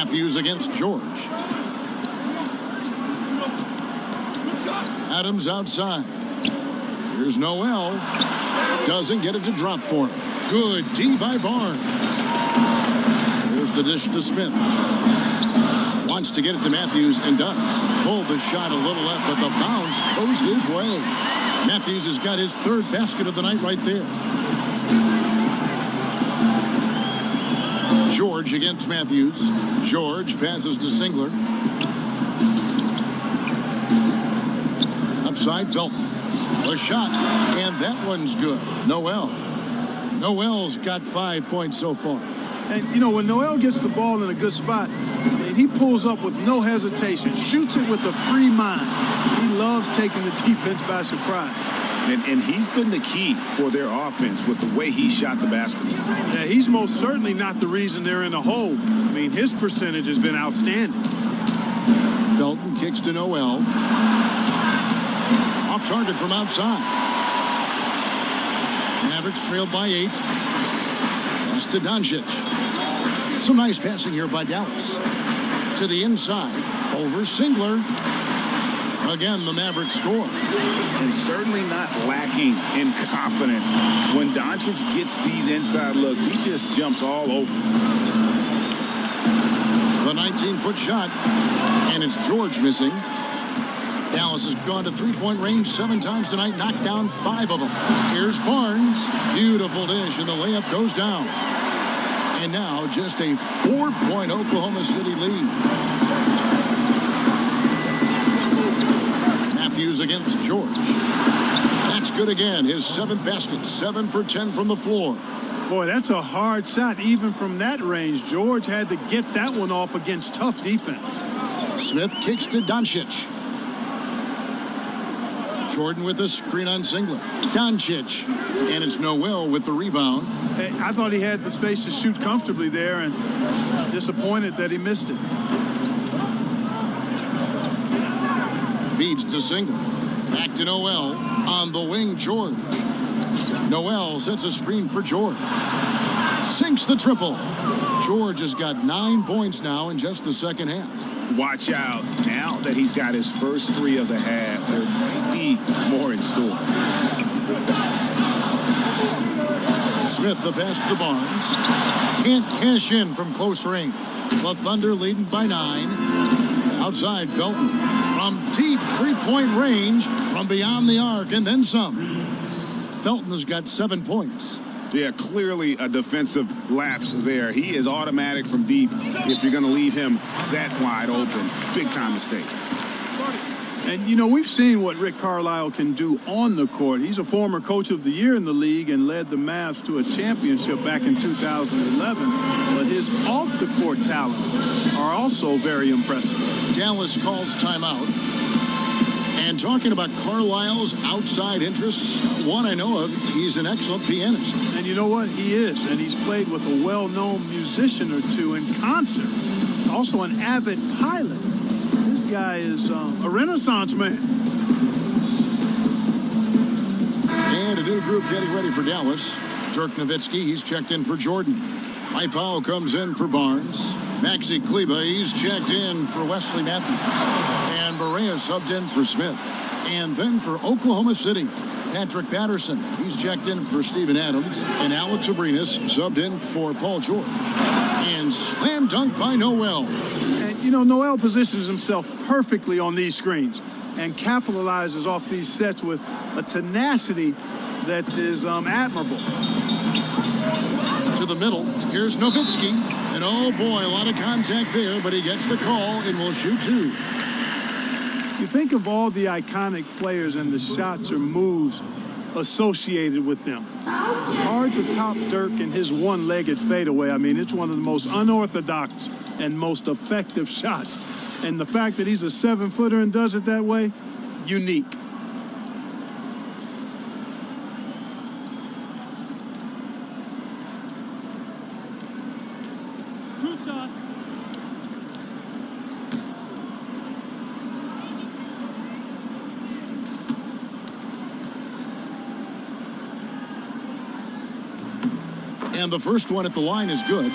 Matthews against George. Adams outside. Here's Noel. Doesn't get it to drop for him. Good D by Barnes. Here's the dish to Smith. Wants to get it to Matthews and does. Pulled the shot a little left, but the bounce goes his way. Matthews has got his third basket of the night right there. George against Matthews. George passes to Singler. Upside Felton. A shot, and that one's good. Noel. Noel's got 5 points so far. And, you know, when Noel gets the ball in a good spot, he pulls up with no hesitation, shoots it with a free mind. He loves taking the defense by surprise. And he's been the key for their offense with the way he shot the basketball. Yeah, he's most certainly not the reason they're in the hole. I mean, his percentage has been outstanding. Felton kicks to Noel. Off target from outside. Mavericks trailed by 8. Pass to Doncic. Some nice passing here by Dallas. To the inside. Over Singler. Again, the Mavericks score. And certainly not lacking in confidence. When Doncic gets these inside looks, he just jumps all over. The 19-foot shot. And it's George missing. Dallas has gone to three-point range 7 times tonight, knocked down 5 of them. Here's Barnes. Beautiful dish, and the layup goes down. And now just a 4-point Oklahoma City lead. Matthews against George. That's good again. His 7th basket, 7 for 10 from the floor. Boy, that's a hard shot even from that range. George had to get that one off against tough defense. Smith kicks to Doncic. Jordan with a screen on Singler. Doncic. And it's Noel with the rebound. Hey, I thought he had the space to shoot comfortably there, and disappointed that he missed it. Feeds to Singler. Back to Noel. On the wing, George. Noel sets a screen for George. Sinks the triple. George has got 9 points now in just the second half. Watch out. Now that he's got his first 3 of the half, there may be more in store. Smith the pass to Barnes. Can't cash in from close range. The Thunder leading by 9. Outside Felton. From deep three-point range. From beyond the arc and then some. Felton has got 7 points. Yeah, clearly a defensive lapse there. He is automatic from deep if you're going to leave him that wide open. Big time mistake. And, you know, we've seen what Rick Carlisle can do on the court. He's a former coach of the year in the league and led the Mavs to a championship back in 2011. But his off-the-court talents are also very impressive. Dallas calls timeout. And talking about Carlisle's outside interests, one I know of, he's an excellent pianist. And you know what? He is. And he's played with a well-known musician or two in concert. Also an avid pilot. This guy is a Renaissance man. And a new group getting ready for Dallas. Dirk Nowitzki, he's checked in for Jordan. Mike Powell comes in for Barnes. Maxi Kleba, he's checked in for Wesley Matthews. And Barea subbed in for Smith. And then for Oklahoma City, Patrick Patterson. He's checked in for Steven Adams. And Alex Abrinas subbed in for Paul George. And slam dunk by Noel. And, you know, Noel positions himself perfectly on these screens and capitalizes off these sets with a tenacity that is admirable. To the middle, here's Nowitzki. And oh boy, a lot of contact there, but he gets the call and will shoot 2. You think of all the iconic players and the shots or moves associated with them. It's hard to top Dirk in his one-legged fadeaway. I mean, it's one of the most unorthodox and most effective shots. And the fact that he's a 7-footer and does it that way, unique. And the first one at the line is good.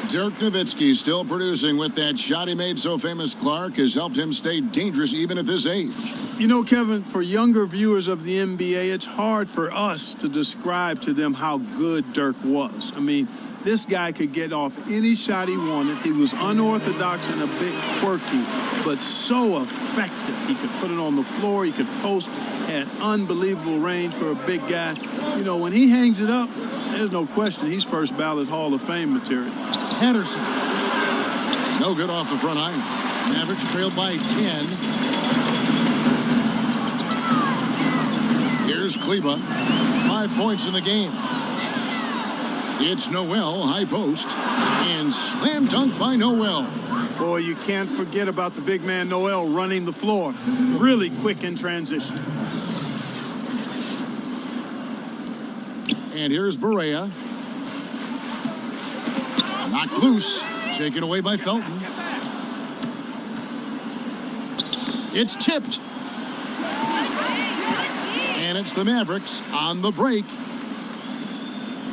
Dirk Nowitzki still producing with that shot he made so famous. Clark has helped him stay dangerous even at this age. You know, Kevin, for younger viewers of the NBA, it's hard for us to describe to them how good Dirk was. I mean, this guy could get off any shot he wanted. He was unorthodox and a bit quirky, but so effective. He could put it on the floor. He could post, had unbelievable range for a big guy. You know, when he hangs it up, there's no question he's first ballot Hall of Fame material. Patterson. No good off the front iron. Mavericks trailed by 10. Here's Kleba. 5 points in the game. It's Noel, high post, and slam dunk by Noel. Boy, you can't forget about the big man Noel running the floor. Really quick in transition. And here's Barea. Knocked loose. Taken away by Felton. It's tipped. And it's the Mavericks on the break.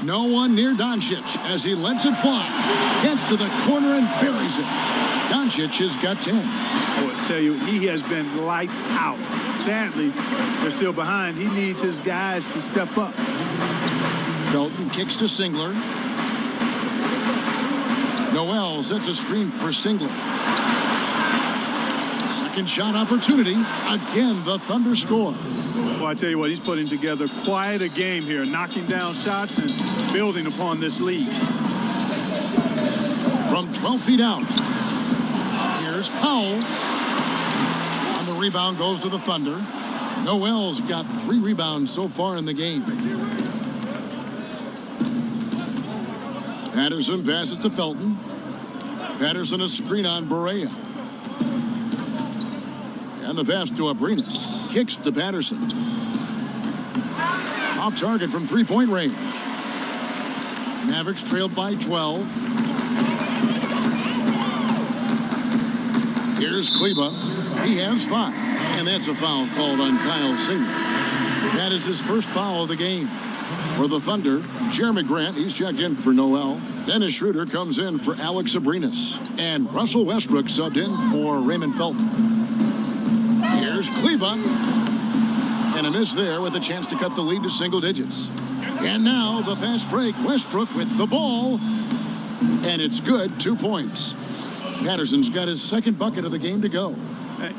No one near Doncic as he lets it fly. Gets to the corner and buries it. Doncic has got 10. I tell you, he has been lights out. Sadly, they're still behind. He needs his guys to step up. Felton kicks to Singler. Noel sets a screen for Singler. Second shot opportunity. Again, the Thunder score. Well, I tell you what, he's putting together quite a game here, knocking down shots and building upon this lead. From 12 feet out, here's Powell. On the rebound goes to the Thunder. Noel's got 3 rebounds so far in the game. Patterson passes to Felton. Patterson a screen on Barea. And the pass to Abrinas. Kicks to Patterson. Off target from 3-point range. Mavericks trailed by 12. Here's Kleba. He has 5. And that's a foul called on Kyle Singler. That is his first foul of the game. For the Thunder, Jeremy Grant, he's checked in for Noel. Dennis Schroeder comes in for Alex Abrinas. And Russell Westbrook subbed in for Raymond Felton. Here's Kleba. And a miss there with a chance to cut the lead to single digits. And now the fast break. Westbrook with the ball. And it's good, 2 points. Patterson's got his second bucket of the game to go.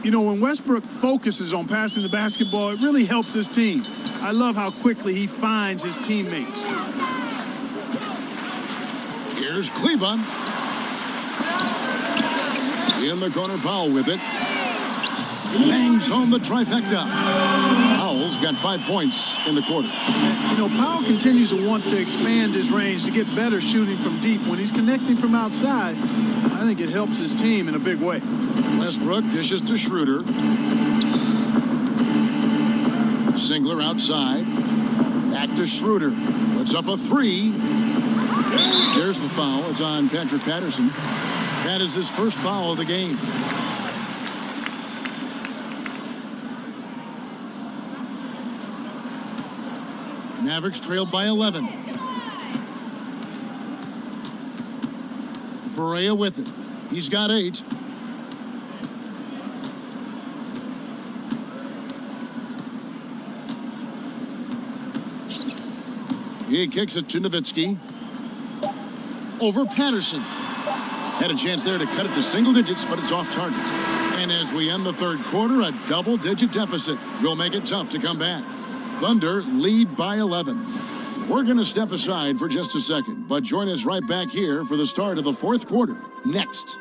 You know, when Westbrook focuses on passing the basketball, it really helps his team. I love how quickly he finds his teammates. Here's Kleba. In the corner, Powell with it. Bangs home the trifecta. Powell's got 5 points in the quarter. You know, Powell continues to want to expand his range to get better shooting from deep. When he's connecting from outside, I think it helps his team in a big way. Westbrook dishes to Schroeder. Singler outside. Back to Schroeder. Puts up a 3. There's the foul. It's on Patrick Patterson. That is his first foul of the game. Mavericks trailed by 11. Barea with it. He's got 8. He kicks it to Nowitzki. Over Patterson. Had a chance there to cut it to single digits, but it's off target. And as we end the third quarter, a double-digit deficit will make it tough to come back. Thunder lead by 11. We're going to step aside for just a second, but join us right back here for the start of the fourth quarter next.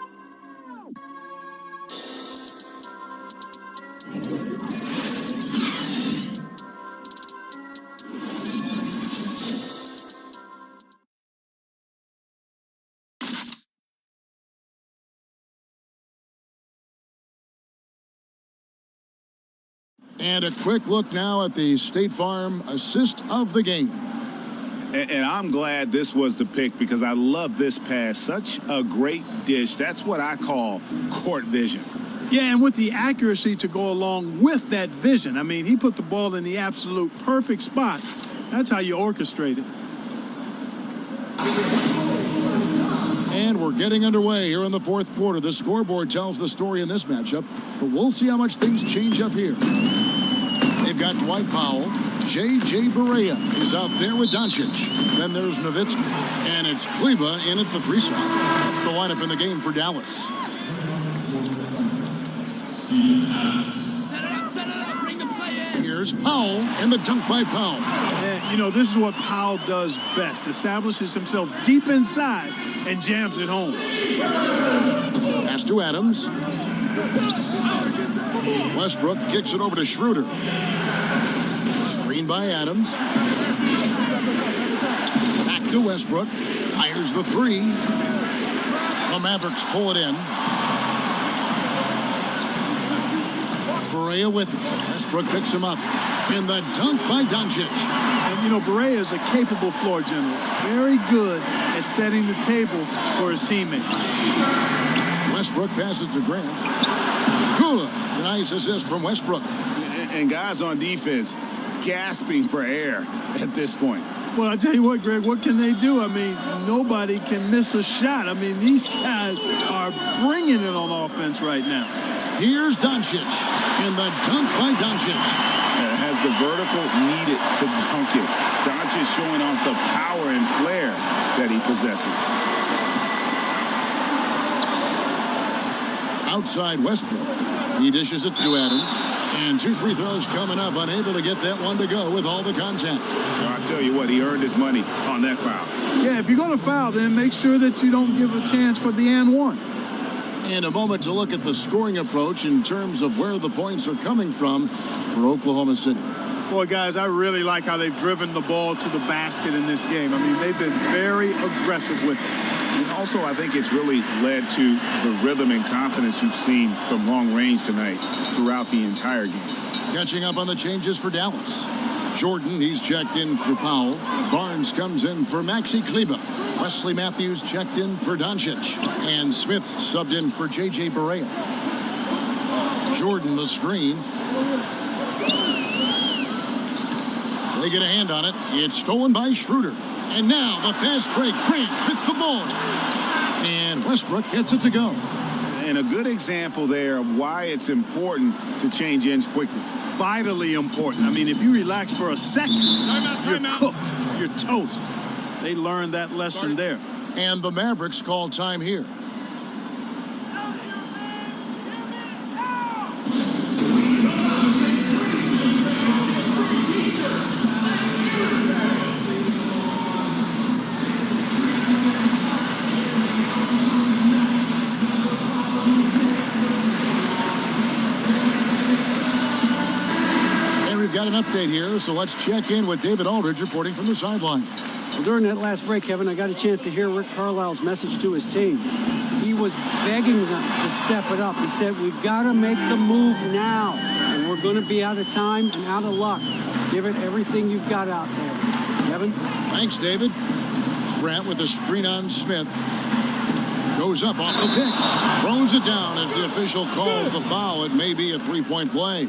And a quick look now at the State Farm assist of the game. And I'm glad this was the pick because I love this pass. Such a great dish. That's what I call court vision. Yeah, and with the accuracy to go along with that vision. I mean, he put the ball in the absolute perfect spot. That's how you orchestrate it. And we're getting underway here in the fourth quarter. The scoreboard tells the story in this matchup, but we'll see how much things change up here. They've got Dwight Powell. J.J. Barea is out there with Doncic. Then there's Nowitzki. And it's Kleba in at the 3 slot. That's the lineup in the game for Dallas. Here's Powell and the dunk by Powell. And, you know, this is what Powell does best. Establishes himself deep inside and jams it home. Pass to Adams. Westbrook kicks it over to Schroeder. Screen by Adams. Back to Westbrook. Fires the 3. The Mavericks pull it in. Barea with it. Westbrook picks him up. In the dunk by Doncic. And, you know, Barea is a capable floor general. Very good at setting the table for his teammates. Westbrook passes to Grant. Good. Nice assist from Westbrook. And guys on defense gasping for air at this point. Well, I tell you what, Greg, what can they do? I mean, nobody can miss a shot. I mean, these guys are bringing it on offense right now. Here's Doncic. And the dunk by Doncic. Has the vertical needed to dunk it. Doncic showing off the power and flair that he possesses. Outside Westbrook. He dishes it to Adams. And 2 free throws coming up. Unable to get that one to go with all the contact. So I'll tell you what, he earned his money on that foul. Yeah, if you're going to foul, then make sure that you don't give a chance for the and one. And a moment to look at the scoring approach in terms of where the points are coming from for Oklahoma City. Boy, guys, I really like how they've driven the ball to the basket in this game. I mean, they've been very aggressive with it. And also, I think it's really led to the rhythm and confidence you've seen from long range tonight throughout the entire game. Catching up on the changes for Dallas. Jordan, he's checked in for Powell. Barnes comes in for Maxi Kleba. Wesley Matthews checked in for Doncic. And Smith subbed in for J.J. Barea. Jordan the screen. They get a hand on it. It's stolen by Schroeder. And now the fast break. Grant with the ball. And Westbrook gets it to go. And a good example there of why it's important to change ends quickly. Vitally important. I mean, if you relax for a second, you're cooked. You're toast. They learned that lesson there. And the Mavericks call time here. Got an update here, so let's check in with David Aldridge reporting from the sideline. Well, during that last break, Kevin, I got a chance to hear Rick Carlisle's message to his team. He was begging them to step it up. He said, we've got to make the move now, and we're going to be out of time and out of luck. Give it everything you've got out there. Kevin? Thanks, David. Grant with a screen on Smith. Goes up off the pick. Throws it down as the official calls the foul. It may be a three-point play.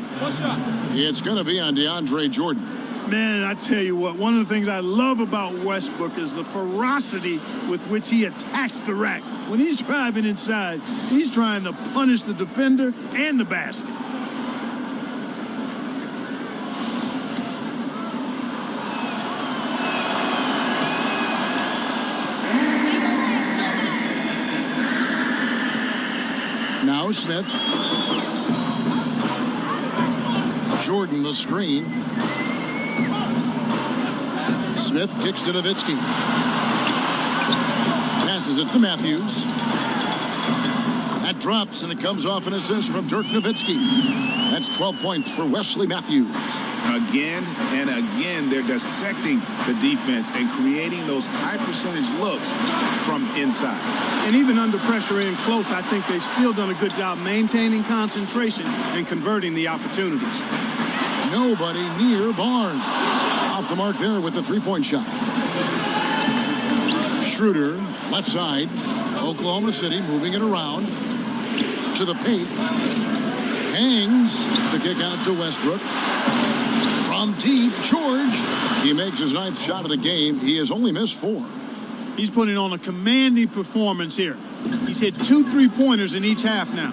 It's going to be on DeAndre Jordan. Man, I tell you what, one of the things I love about Westbrook is the ferocity with which he attacks the rack. When he's driving inside, he's trying to punish the defender and the basket. Now Smith. Jordan the screen. Smith kicks to Nowitzki. Passes it to Matthews. That drops, and it comes off an assist from Dirk Nowitzki. That's 12 points for Wesley Matthews. Again and again, they're dissecting the defense and creating those high-percentage looks from inside. And even under pressure in close, I think they've still done a good job maintaining concentration and converting the opportunities. Nobody near Barnes. Off the mark there with the three-point shot. Schroeder, left side. Oklahoma City moving it around to the paint. Hangs the kick out to Westbrook. From deep, George. He makes his ninth shot of the game. He has only missed 4. He's putting on a commanding performance here. He's hit 2 3-pointers in each half now.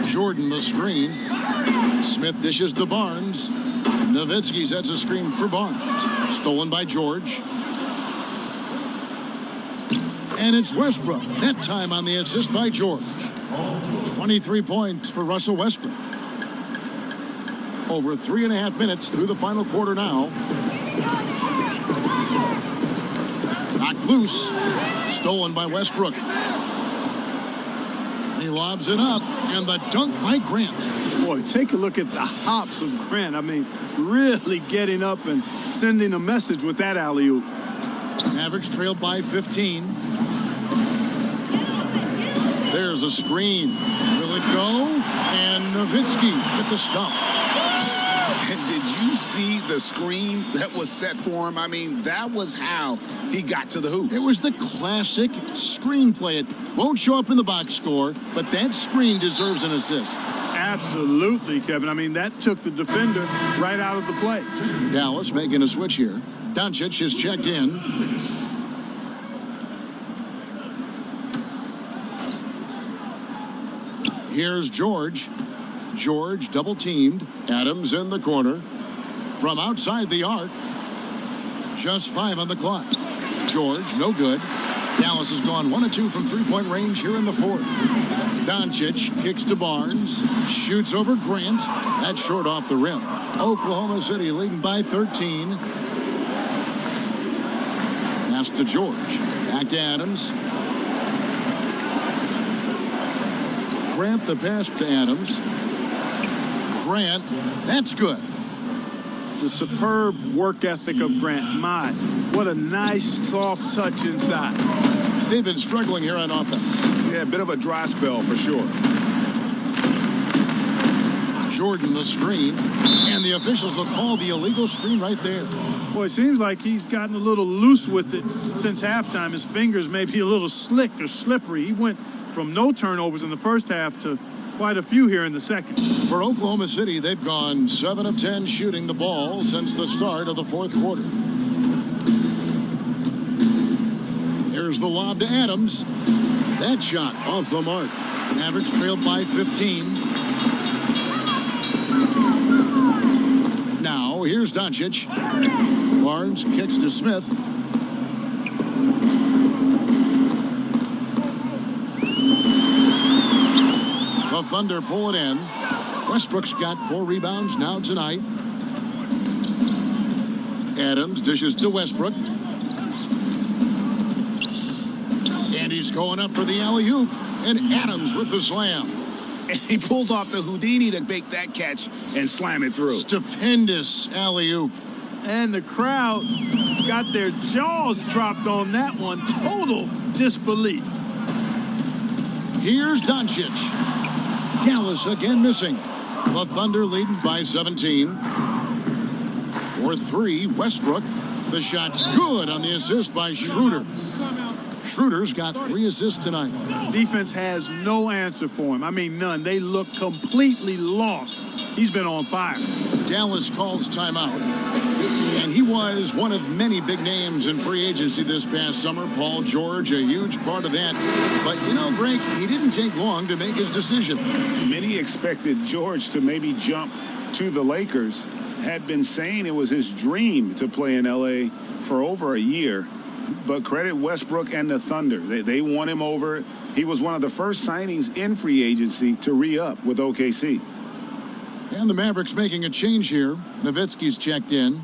Jordan the screen. Smith dishes to Barnes. Nowitzki sets a screen for Barnes. Stolen by George. And it's Westbrook. That time on the assist by George. 23 points for Russell Westbrook. Over 3.5 minutes through the final quarter now. Knocked loose. Stolen by Westbrook. He lobs it up. And the dunk by Grant. Boy, take a look at the hops of Grant. I mean, really getting up and sending a message with that alley-oop. Mavericks trailed by 15. There's a screen. Will it go? And Nowitzki with the stuff. And did you see the screen that was set for him? I mean, that was how he got to the hoop. It was the classic screenplay. It won't show up in the box score, but that screen deserves an assist. Absolutely, Kevin. I mean, that took the defender right out of the play. Dallas making a switch here. Doncic is checked in. Here's George. George double-teamed. Adams in the corner. From outside the arc. Just 5 on the clock. George, no good. Dallas has gone 1 of 2 from three-point range here in the fourth. Doncic kicks to Barnes. Shoots over Grant. That's short off the rim. Oklahoma City leading by 13. Pass to George. Back to Adams. Grant the pass to Adams. Grant, that's good. The superb work ethic of Grant. My, what a nice soft touch inside. They've been struggling here on offense. Yeah, a bit of a dry spell for sure. Jordan the screen, and the officials will call the illegal screen right there. Boy, it seems like he's gotten a little loose with it since halftime. His fingers may be a little slick or slippery. He went from no turnovers in the first half to quite a few here in the second. For Oklahoma City, they've gone 7 of 10 shooting the ball since the start of the fourth quarter. Here's the lob to Adams. That shot off the mark. Mavericks trailed by 15. Now, here's Doncic. Barnes kicks to Smith. The Thunder pull it in. Westbrook's got 4 rebounds now tonight. Adams dishes to Westbrook. And he's going up for the alley-oop. And Adams with the slam. And he pulls off the Houdini to make that catch and slam it through. Stupendous alley-oop. And the crowd got their jaws dropped on that one. Total disbelief. Here's Doncic. Dallas again missing. The Thunder leading by 17. For 3, Westbrook. The shot's good on the assist by Schroeder. Schroeder's got 3 assists tonight. Defense has no answer for him. I mean, none. They look completely lost. He's been on fire. Dallas calls timeout. And he was one of many big names in free agency this past summer. Paul George, a huge part of that. But, you know, Greg, he didn't take long to make his decision. Many expected George to maybe jump to the Lakers. Had been saying it was his dream to play in L.A. for over a year. But credit Westbrook and the Thunder. They won him over. He was one of the first signings in free agency to re-up with OKC. And the Mavericks making a change here. Nowitzki's checked in.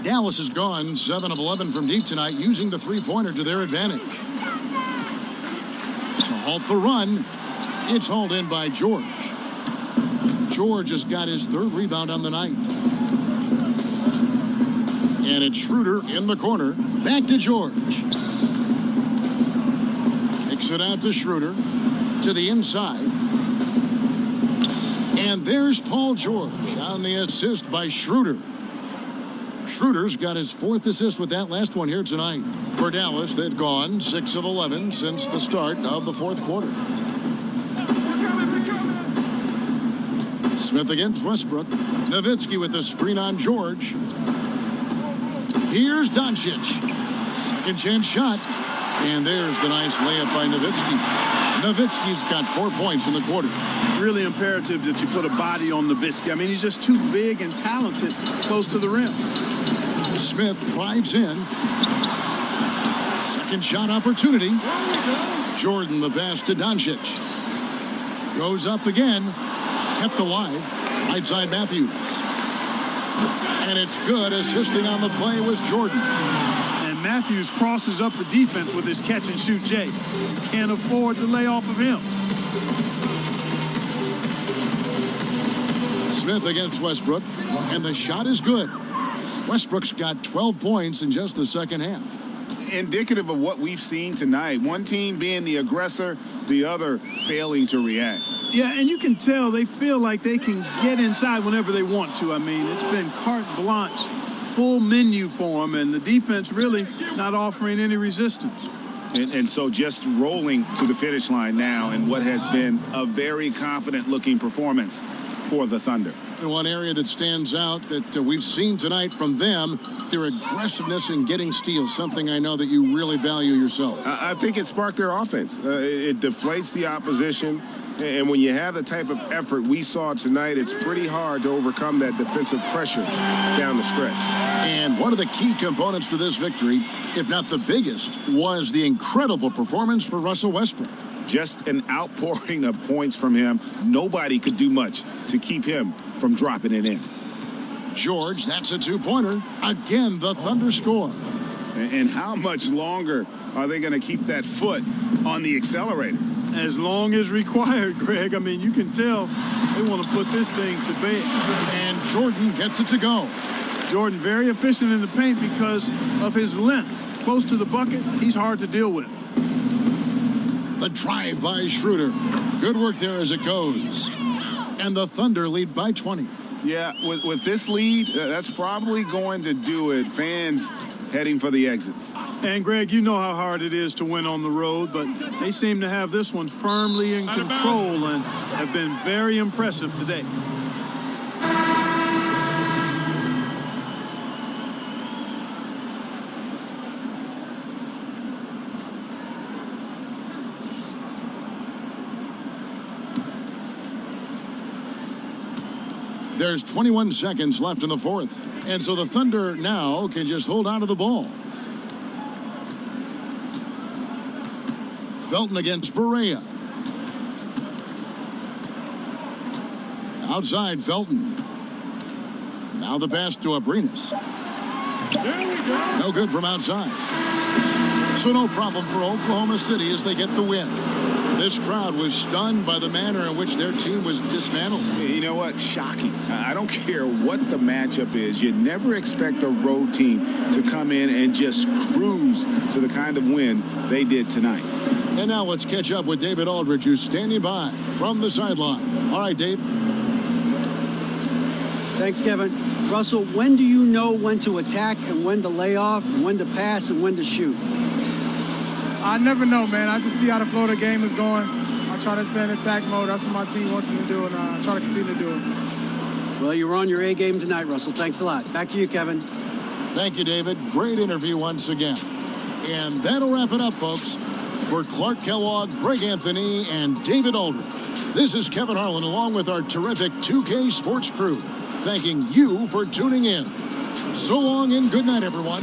Dallas has gone 7 of 11 from deep tonight, using the three-pointer to their advantage. To halt the run, it's hauled in by George. George has got his 3rd rebound on the night. And it's Schroeder in the corner. Back to George. Kicks it out to Schroeder. To the inside. And there's Paul George on the assist by Schroeder. Schroeder's got his 4th assist with that last one here tonight. For Dallas, they've gone 6 of 11 since the start of the 4th quarter. Smith against Westbrook. Nowitzki with the screen on George. Here's Doncic. Second chance shot. And there's the nice layup by Nowitzki. Nowitzki's got 4 points in the quarter. Really imperative that you put a body on Nowitzki. I mean, he's just too big and talented close to the rim. Smith drives in. Second shot opportunity. Jordan the pass to Doncic. Goes up again. Kept alive. Right side Matthews. And it's good. Assisting on the play was Jordan. And Matthews crosses up the defense with his catch and shoot Jay. Can't afford to lay off of him. Smith against Westbrook. And the shot is good. Westbrook's got 12 points in just the second half. Indicative of what we've seen tonight. One team being the aggressor, the other failing to react. Yeah, and you can tell they feel like they can get inside whenever they want to. I mean, it's been carte blanche, full menu for them, and the defense really not offering any resistance. And so just rolling to the finish line now in what has been a very confident-looking performance for the Thunder. One area that stands out that we've seen tonight from them, their aggressiveness in getting steals, something I know that you really value yourself. I think it sparked their offense. It deflates the opposition. And when you have the type of effort we saw tonight, it's pretty hard to overcome that defensive pressure down the stretch. And one of the key components to this victory, if not the biggest, was the incredible performance for Russell Westbrook. Just an outpouring of points from him. Nobody could do much to keep him from dropping it in. George, that's a two-pointer. Again, the Thunder score. And how much longer are they going to keep that foot on the accelerator? As long as required, Greg. I mean, you can tell they want to put this thing to bed. And Jordan gets it to go. Jordan very efficient in the paint because of his length. Close to the bucket, he's hard to deal with. The drive by Schroeder. Good work there as it goes. And the Thunder lead by 20. Yeah, with this lead, that's probably going to do it. Fans heading for the exits. And, Greg, you know how hard it is to win on the road, but they seem to have this one firmly in control and have been very impressive today. There's 21 seconds left in the fourth. And so the Thunder now can just hold on to the ball. Felton against Berea. Outside Felton. Now the pass to Abrinas. No good from outside. So no problem for Oklahoma City as they get the win. This crowd was stunned by the manner in which their team was dismantled. You know what? Shocking. I don't care what the matchup is. You never expect a road team to come in and just cruise to the kind of win they did tonight. And now let's catch up with David Aldridge, who's standing by from the sideline. All right, Dave. Thanks, Kevin. Russell, when do you know when to attack and when to lay off, and when to pass and when to shoot? I never know, man. I just see how the flow of the game is going. I try to stay in attack mode. That's what my team wants me to do, and I try to continue to do it. Well, you were on your A game tonight, Russell. Thanks a lot. Back to you, Kevin. Thank you, David. Great interview once again. And that'll wrap it up, folks. For Clark Kellogg, Greg Anthony, and David Aldridge, this is Kevin Harlan along with our terrific 2K Sports crew, thanking you for tuning in. So long and good night, everyone.